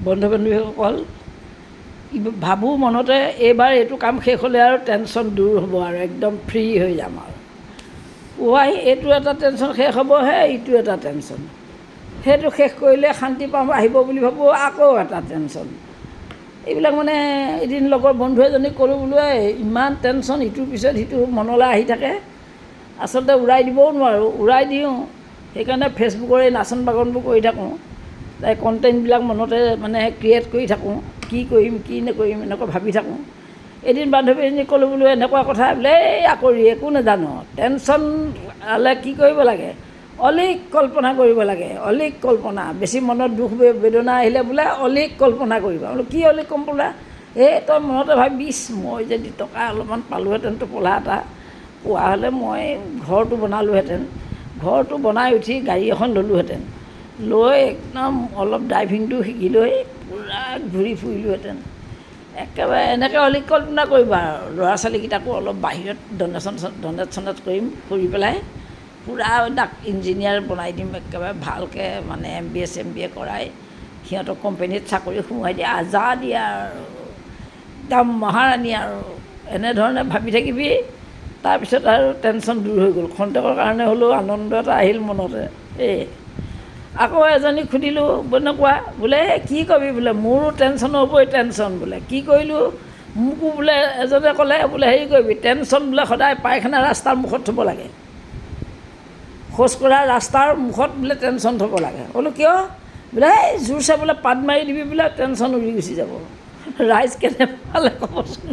বন্ধু বান্ধৱীসকল ভাবোঁ মনতে এইবাৰ এইটো কাম শেষ হ'লে আৰু টেনশ্যন দূৰ হ'ব আৰু একদম ফ্ৰী হৈ যাম আৰু ৱাই এইটো এটা টেনশ্যন শেষ হ'বহে ইটো এটা টেনশ্যন সেইটো শেষ কৰিলে শান্তি পাম আহিব বুলি ভাবোঁ আকৌ এটা টেনশ্যন এইবিলাক মানে এদিন লগৰ বন্ধু এজনীক ক'লোঁ বোলো ইমান টেনশ্যন ইটোৰ পিছত সিটো মনলৈ আহি থাকে আচলতে উৰাই দিবও নোৱাৰোঁ উৰাই দিওঁ সেইকাৰণে ফেচবুকৰ এই নাচন বাগনবোৰ কৰি থাকোঁ তাই কণ্টেণ্টবিলাক মনতে মানে ক্ৰিয়েট কৰি থাকোঁ কি কৰিম কি নকৰিম এনেকুৱা ভাবি থাকোঁ এদিন বান্ধৱী এজনীক ক'লোঁ বোলো এনেকুৱা কথা বোলে এই আকৰি একো নাজানো টেনশ্যন হ'লে কি কৰিব লাগে অলিক কল্পনা কৰিব লাগে অলিক কল্পনা বেছি মনত দুখ বেদনা আহিলে বোলে অলিক কল্পনা কৰিবা বোলো কি অলিক কল্পনা এই তই মনতে ভাবিছ মই যদি টকা অলপমান পালোঁহেঁতেন টোপোলা এটা পোৱা হ'লে মই ঘৰটো বনালোঁহেঁতেন ঘৰটো বনাই উঠি গাড়ী এখন ল'লোঁহেঁতেন লৈ একদম অলপ ড্ৰাইভিংটো শিকি লৈ পূৰা ঘূৰি ফুৰিলোঁহেঁতেন একেবাৰে এনেকৈ অলিক কল্পনা কৰিবা আৰু ল'ৰা ছোৱালীকেইটাকো অলপ বাহিৰত ডনেট কৰিম ফুৰি পেলাই পূৰা ইঞ্জিনিয়াৰ বনাই দিম একেবাৰে ভালকৈ মানে MBA কৰাই সিহঁতক কোম্পেনীত চাকৰি সোমোৱাই দিয়ে আজাদী আৰু একদম মহাৰাণী আৰু এনেধৰণে ভাবি থাকিবি তাৰপিছত আৰু টেনশ্যন দূৰ হৈ গ'ল খন্তেকৰ কাৰণে হ'লেও আনন্দ এটা আহিল মনতে আকৌ এজনীক সুধিলোঁ এনেকুৱা বোলে কি কবি বোলে মোৰো টেনশ্যনৰ ওপৰত টেনশ্যন বোলে কি কৰিলোঁ মোকো বোলে এজনে ক'লে বোলে হেৰি কৰিবি টেনশ্যন বোলে সদায় পায়খানা ৰাস্তাৰ মুখত থ'ব লাগে খোজকঢ়া ৰাস্তাৰ মুখত বোলে টেনশ্যন থ'ব লাগে বোলো কিয় বোলে এই জোৰছে বোলে পাত মাৰি দিবি বোলে টেনশ্যন উৰি গুচি যাব ৰাইজ কেনে পালে ক'বচোন